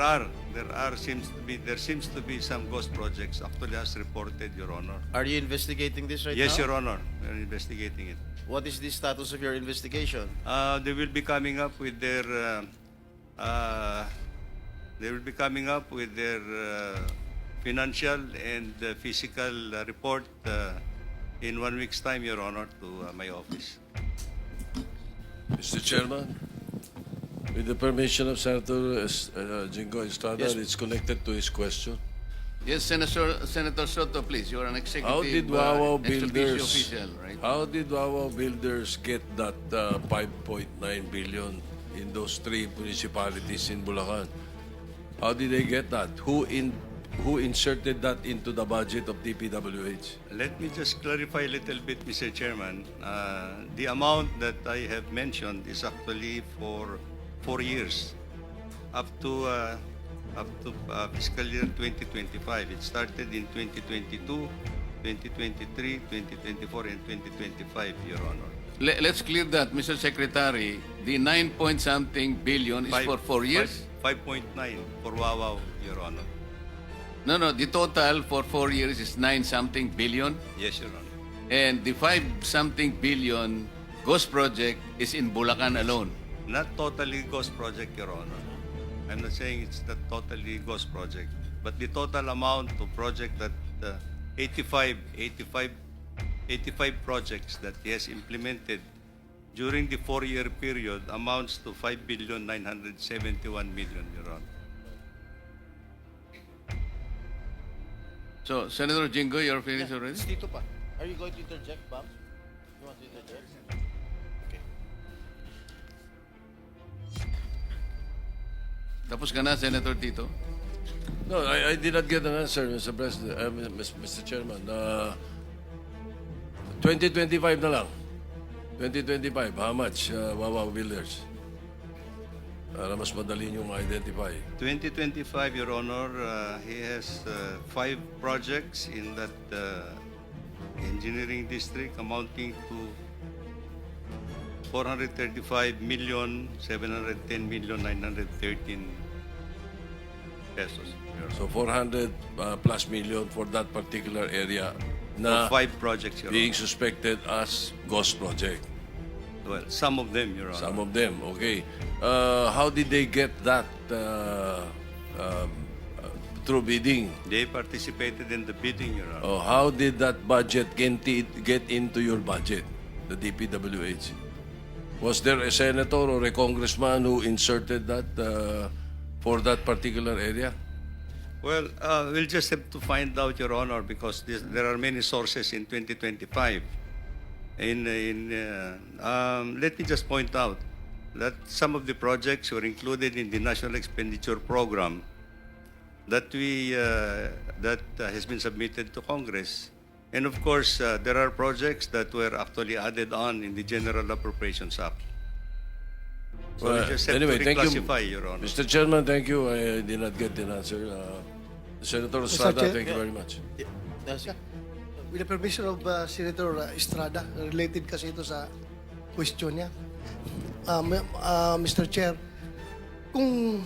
S5: seems to be some ghost projects actually as reported, Your Honor.
S6: Are you investigating this right
S5: Yes,
S6: now?
S5: Your Honor. We're investigating it.
S6: What is the status of your investigation?
S5: They will be coming up with their financial and physical report in 1 week's time, Your Honor, to my office.
S4: Mr. Chairman, with the permission of Senator Jingo Estrada,
S6: Yes.
S4: it's connected to his question.
S1: Yes, Senator Soto, please. You are an executive
S4: How did Wawaw
S1: ex officio
S4: Builders?
S1: official, right?
S4: How did Wawaw Builders get that 5.9 billion in those three municipalities in Bulacan? How did they get that? Who inserted that into the budget of DPWH?
S5: Let me just clarify a little bit, Mr. Chairman. The amount that I have mentioned is actually for 4 years, up to fiscal year 2025. It started in 2022, 2023, 2024, and 2025, Your Honor.
S1: Let's clear that, Mr. Secretary. The 9-point-something billion is for 4 years?
S5: 5.9 for Wawaw, Your Honor.
S1: No, the total for 4 years is 9-something billion.
S5: Yes, Your Honor.
S1: And the 5-something billion ghost project is in Bulacan alone.
S5: Not totally ghost project, Your Honor. I'm not saying it's the totally ghost project, but the total amount of project that 85 projects that he has implemented during the 4-year period amounts to 5,971,000,000, Your Honor.
S1: So, Senator Jingo, you're finished already?
S6: Dito pa. Are you going to interject, Bob? You want to interject? Okay.
S1: Tapos ka na, Senator Tito?
S4: No, I did not get an answer, Mr. President, Mr. Chairman. 2025 na lang. 2025, how much, Wawa Builders? Para mas madali niyong ma-identify.
S5: 2025, Your Honor, he has 5 projects in that engineering district amounting to 435,710,913 pesos.
S4: So 400 plus million for that particular area na
S5: For 5 projects, Your
S4: being
S5: Honor.
S4: suspected as ghost project.
S5: Well, some of them, Your Honor.
S4: Some of them, okay. How did they get that through bidding?
S5: They participated in the bidding, Your Honor.
S4: Oh, how did that budget get into your budget, the DPWH? Was there a senator or a congressman who inserted that for that particular area?
S5: Well, we'll just have to find out, Your Honor, because there are many sources in 2025. Let me just point out that some of the projects were included in the National Expenditure Program that has been submitted to Congress. And of course, there are projects that were actually added on in the General Appropriations Act. So we just have
S4: anyway,
S5: to
S4: thank you,
S5: reclassify, Your Honor.
S4: Mr. Chairman, thank you. I did not get an answer. Senator Estrada,
S7: Chair-
S4: thank you very much.
S7: With the permission of Senator Estrada, related kasi ito sa question niya. Mr. Chair, kung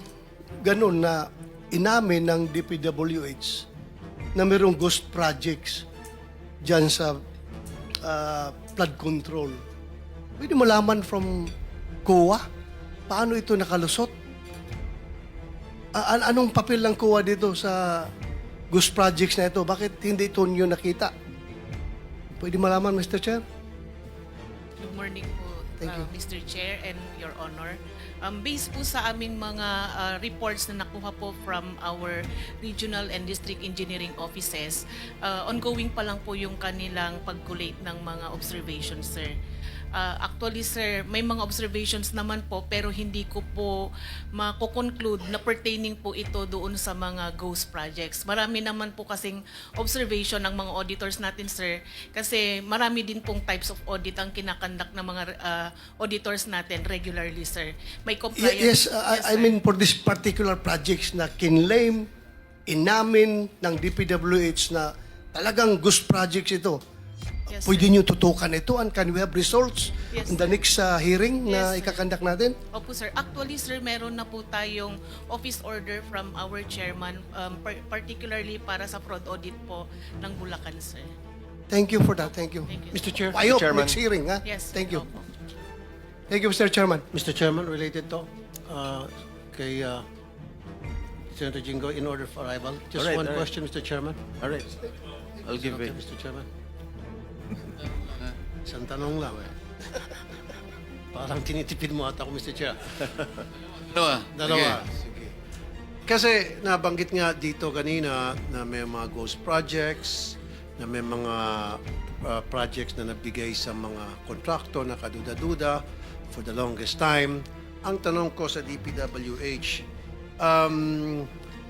S7: ganun na inamin ng DPWH na mayroong ghost projects dyan sa flood control, pwede malaman from COA paano ito nakalusot? Anong papel ng COA dito sa ghost projects na ito? Bakit hindi ito nyo nakita? Pwede malaman, Mr. Chair?
S8: Good morning po,
S7: Thank you.
S8: Mr. Chair and Your Honor. Based po sa aming mga reports na nakuha po from our regional and district engineering offices, ongoing pa lang po yung kanilang pag-collate ng mga observations, sir. Actually, sir, may mga observations naman po pero hindi ko po mako-conclude na pertaining po ito doon sa mga ghost projects. Marami naman po kasing observation ng mga auditors natin, sir, kasi marami din pong types of audit ang kinakandak ng mga auditors natin regularly, sir. May compliance.
S7: Yes, I
S8: sir.
S7: mean for this particular projects na kinlaim, inamin ng DPWH na talagang ghost projects ito.
S8: Yes,
S7: Pwede
S8: sir.
S7: nyo tutukan ito and can we have results
S8: Yes,
S7: in the next hearing na
S8: Yes, sir.
S7: ikakandak natin?
S8: Opo, sir. Actually, sir, meron na po tayong office order from our chairman, particularly para sa fraud audit po ng Bulacan, sir.
S7: Thank you for that. Thank you.
S8: Thank you.
S7: Mr. Chair.
S2: Mr.
S7: Ayo,
S2: Chairman.
S7: next hearing, ha?
S8: Yes, sir.
S7: Thank you.
S8: Opo.
S7: Thank you, Mr. Chairman.
S9: Mr. Chairman, related to kay Senator Jingo, in order for arrival. Just
S6: All right,
S9: one
S6: all right.
S9: question, Mr. Chairman.
S6: All right. I'll
S9: Is it
S6: give
S9: okay,
S6: it.
S9: Mr. Chairman. Isang tanong lang eh. Parang tinitipid mo ata ako, Mr. Chair. Dalawa. Sige. Kasi nabanggit nga dito kanina na may mga ghost projects, na may mga projects na nabigay sa mga contractor na kaduda-duda for the longest time. Ang tanong ko sa DPWH,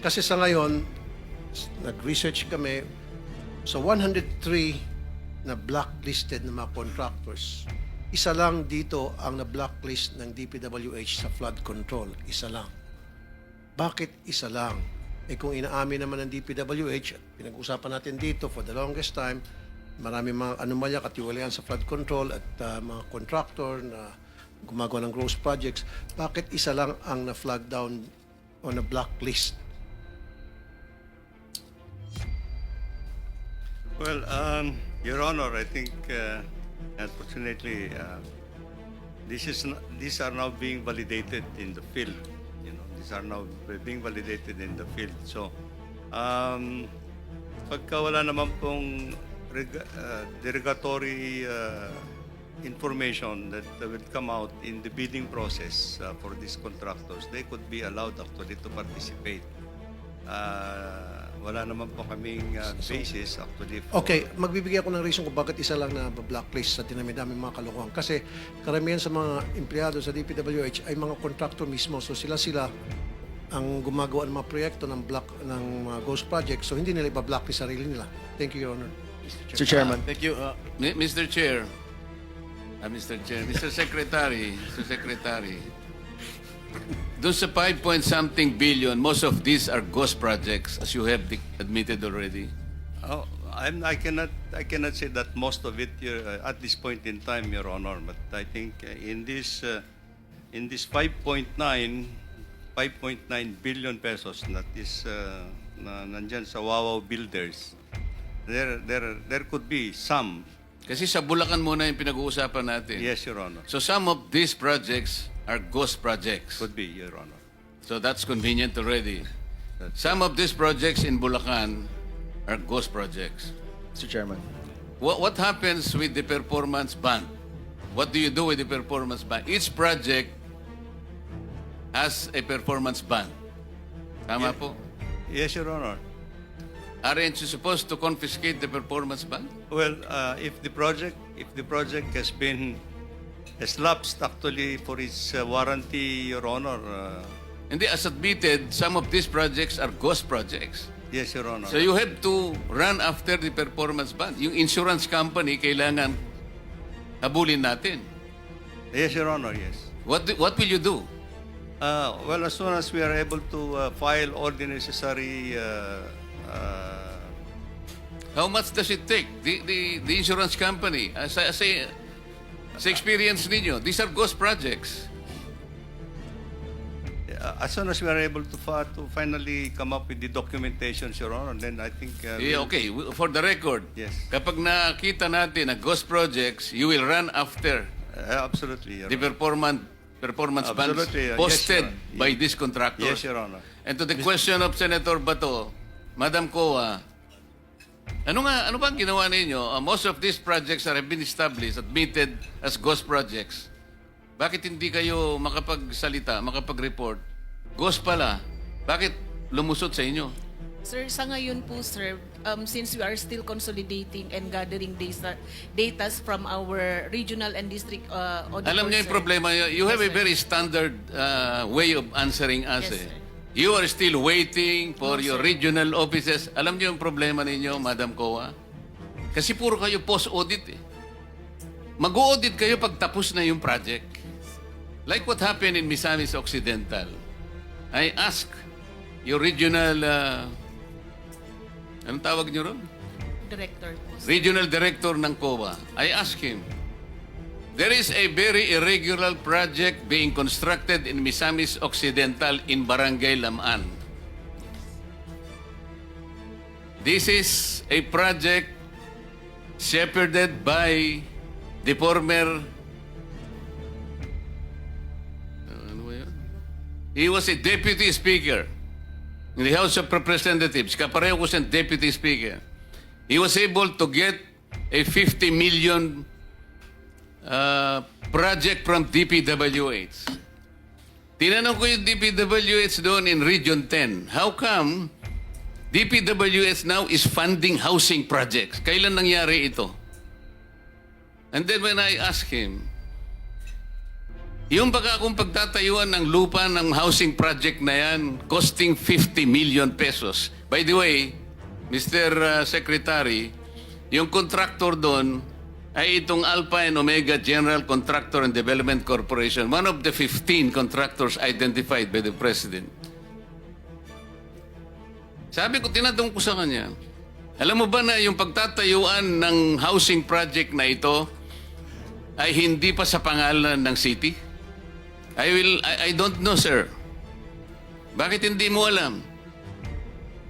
S9: kasi sa ngayon, nag-research kami, so 103 na blacklisted na mga contractors. Isa lang dito ang na-blacklist ng DPWH sa flood control. Isa lang. Bakit isa lang? Eh kung inaamin naman ng DPWH, pinag-usapan natin dito for the longest time, marami mga anomalya, katiwalayan sa flood control at mga contractor na gumagawa ng gross projects. Bakit isa lang ang na-flag down o na-blacklist?
S5: Well, Your Honor, I think, unfortunately, these are now being validated in the field. You know, these are now being validated in the field. So, pagka wala naman pong derogatory information that will come out in the bidding process for these contractors, they could be allowed actually to participate. Wala naman po kaming basis actually for...
S9: Okay, magbibigay ako ng reason kung bakit isa lang na blacklist sa dinami-dami mga kalokohan. Kasi karamihan sa mga empleyado sa DPWH ay mga contractor mismo. So sila ang gumagawa ng mga proyekto ng mga ghost project, so hindi nila iba-blacklist sarili nila. Thank you, Your Honor.
S2: Mr. Chairman.
S6: Thank you.
S1: Mr. Chair, Mr. Secretary, doon sa 5 point something billion, most of these are ghost projects, as you have admitted already.
S5: Oh, I cannot say that most of it at this point in time, Your Honor. But I think in this 5.9 billion pesos that is nandyan sa Wawaw Builders, there could be some.
S1: Kasi sa Bulacan muna yung pinag-uusapan natin.
S5: Yes, Your Honor.
S1: So some of these projects are ghost projects.
S5: Could be, Your Honor.
S1: So that's convenient already. Some of these projects in Bulacan are ghost projects.
S2: Mr. Chairman.
S1: What happens with the performance bond? What do you do with the performance bond? Each project has a performance bond. Tama po?
S5: Yes, Your Honor.
S1: Aren't you supposed to confiscate the performance bond?
S5: Well, if the project has been lapsed actually for its warranty, Your Honor.
S1: Hindi, as admitted, some of these projects are ghost projects.
S5: Yes, Your Honor.
S1: So you have to run after the performance bond. Yung insurance company, kailangan habulin natin.
S5: Yes, Your Honor. Yes.
S1: What will you do?
S5: Well, as soon as we are able to file all the necessary.
S1: How much does it take? The insurance company, sa experience ninyo, these are ghost projects.
S5: As soon as we are able to finally come up with the documentation, Your Honor, then I think.
S1: Okay, for the record,
S5: Yes.
S1: kapag nakita natin na ghost projects, you will run after
S5: Absolutely, Your
S1: the
S5: Honor.
S1: performance bonds
S5: Absolutely, yes,
S1: posted
S5: Your Honor.
S1: by these contractors.
S5: Yes, Your Honor.
S1: And to the question of Senator Bato, Madam Koa, ano bang ginawa ninyo? Most of these projects have been established, admitted as ghost projects. Bakit hindi kayo makapagsalita, makapag-report? Ghost pala. Bakit lumusot sa inyo?
S8: Sir, sa ngayon po, sir, since we are still consolidating and gathering data from our regional and district auditors,
S1: Alam niyo yung
S8: sir.
S1: problema. You have
S8: Yes,
S1: a
S8: sir.
S1: very standard way of answering us.
S8: Yes,
S1: eh.
S8: sir.
S1: You are still waiting for
S8: No,
S1: your
S8: sir.
S1: regional offices. Alam niyo yung problema ninyo, Madam Koa? Kasi puro kayo post-audit eh. Mag-audit kayo pag tapos na yung project. Like what happened in Misamis Occidental. I asked your regional, anong tawag niyo ron?
S8: Director po, sir.
S1: Regional Director ng COA. I asked him, there is a very irregular project being constructed in Misamis Occidental in Barangay Lamaan. This is a project shepherded by the former ano ba yun? He was a deputy speaker in the House of Representatives. Kapareho ko siyang deputy speaker. He was able to get a 50 million project from DPWH. Tinanong ko yung DPWH doon in Region 10. How come DPWH now is funding housing projects? Kailan nangyari ito? And then when I asked him, yung baka akong pagtatayuan ng lupa ng housing project na yan, costing 50 million pesos. By the way, Mr. Secretary, yung contractor doon ay itong Alpha and Omega General Contractor and Development Corporation, one of the 15 contractors identified by the President. Sabi ko, tinatanong ko sa kanya, alam mo ba na yung pagtatayuan ng housing project na ito ay hindi pa sa pangalan ng city? I don't know, sir. Bakit hindi mo alam?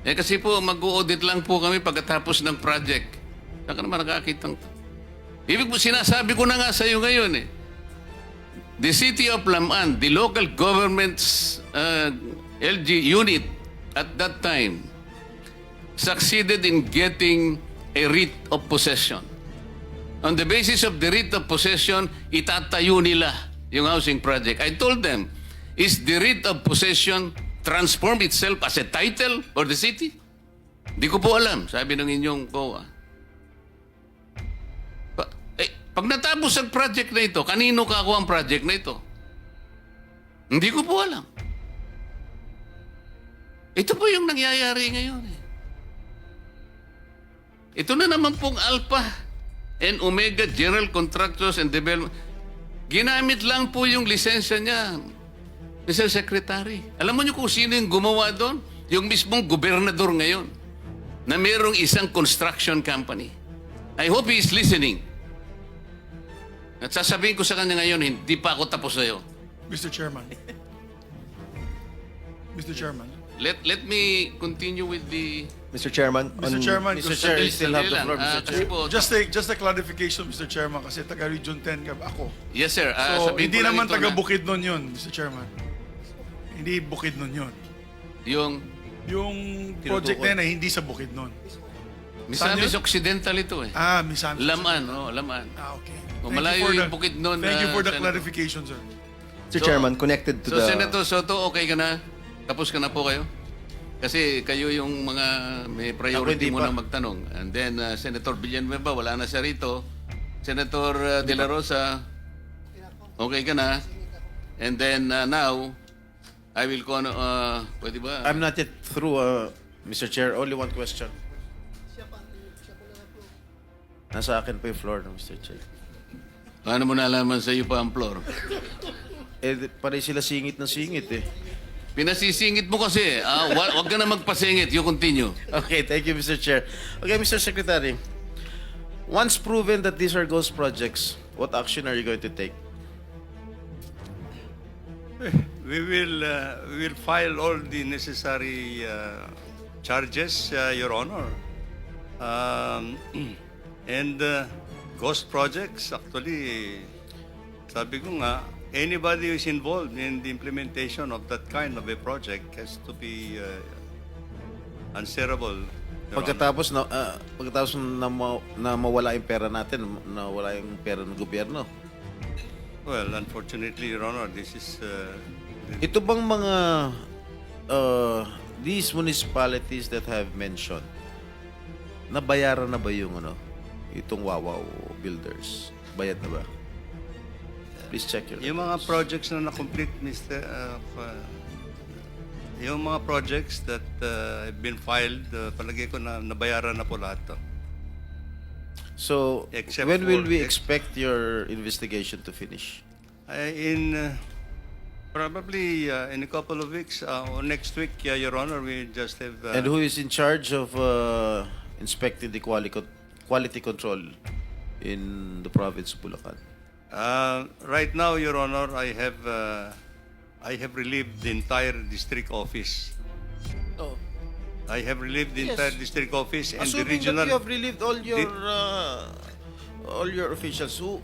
S1: Kasi po, mag-audit lang po kami pagkatapos ng project. Saka naman nakakitang. Ibig po, sinasabi ko na nga sa iyo ngayon eh. The City of Lamaan, the local government's LG unit at that time, succeeded in getting a writ of possession. On the basis of the writ of possession, itatayo nila yung housing project. I told them, is the writ of possession transform itself as a title for the city? Hindi ko po alam, sabi ng inyong COA. Pag natapos ang project na ito, kanino kakuha ang project na ito? Hindi ko po alam. Ito po yung nangyayari ngayon. Ito na naman pong Alpha and Omega General Contractors and Development. Ginamit lang po yung lisensya niya, Mr. Secretary. Alam mo niyo kung sino yung gumawa doon? Yung mismong gobernador ngayon na mayroong isang construction company. I hope he is listening. At sasabihin ko sa kanya ngayon, hindi pa ako tapos sa'yo.
S10: Mr. Chairman. Mr. Chairman.
S1: Let me continue with the...
S2: Mr. Chairman,
S10: Mr. Chairman,
S6: Mr. Chair, you still have the
S1: Sandali
S6: floor,
S1: lang.
S6: Mr. Chair.
S1: Kasi po,
S10: just a clarification, Mr. Chairman, kasi taga Region 10 ako.
S1: yes, sir.
S10: So,
S1: Sabihin
S10: hindi
S1: ko lang
S10: naman
S1: ito
S10: taga
S1: na
S10: Bukidnon yun, Mr. Chairman. Hindi Bukidnon yun.
S1: Yung
S10: Project na yun ay hindi sa Bukidnon.
S1: Misamis
S10: yun?
S1: Occidental ito eh.
S10: Misamis.
S1: Laman, Laman.
S10: Okay.
S1: O, malayo yung Bukidnon.
S10: Thank you for the
S1: Senator.
S10: clarification, sir.
S2: Mr. Chairman, connected to
S1: So,
S2: the...
S1: Senator Soto, okay ka na? Tapos ka na po kayo? Kasi kayo yung mga may priority
S6: Ako hindi
S1: muna
S6: pa.
S1: magtanong. And then, Senator Villanueva, wala na siya rito. Senator De La Rosa, okay ka na? And then, now, I will call, pwede ba?
S6: I'm not yet through, Mr. Chair. Only one question. Nasa akin pa yung floor, Mr. Chair.
S1: Paano mo nalaman sa iyo pa ang floor?
S6: Pare sila singit na singit eh.
S1: Pinasisingit mo kasi. Wag ka na magpasingit. You continue.
S6: Okay, thank you, Mr. Chair. Okay, Mr. Secretary. Once proven that these are ghost projects, what action are you going to take?
S5: We will file all the necessary charges, Your Honor. And ghost projects, actually, sabi ko nga, anybody who is involved in the implementation of that kind of a project has to be answerable. Your
S6: Pagkatapos na mawala yung pera natin, nawala yung pera ng gobyerno.
S5: Honor. Well, unfortunately, Your Honor, this is...
S6: Ito bang mga these municipalities that have mentioned, nabayaran na ba yung itong Wawaw builders? Bayad na ba? Please check your
S5: yung mga projects na na-complete, Mr. Yung mga projects that have been filed, palagay ko na nabayaran na po lahat to.
S6: So,
S5: Except
S6: when will
S5: for-
S6: we expect your investigation to finish?
S5: Probably in a couple of weeks or next week, Your Honor, we just have...
S6: And who is in charge of inspecting the quality control in the province of Bulacan?
S5: Right now, Your Honor, I have relieved the entire district office.
S6: Oh.
S5: I have relieved the
S6: Yes.
S5: entire district office and the
S6: Assuming
S5: regional...
S6: that you have relieved all your officials, who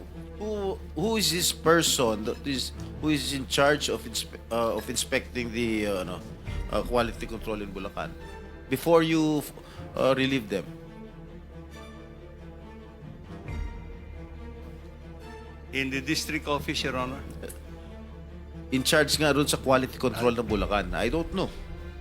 S6: is this person who is in charge of inspecting the quality control in Bulacan before you relieve them?
S5: In the district office, Your Honor.
S6: In charge nga doon sa quality control ng Bulacan. I don't know.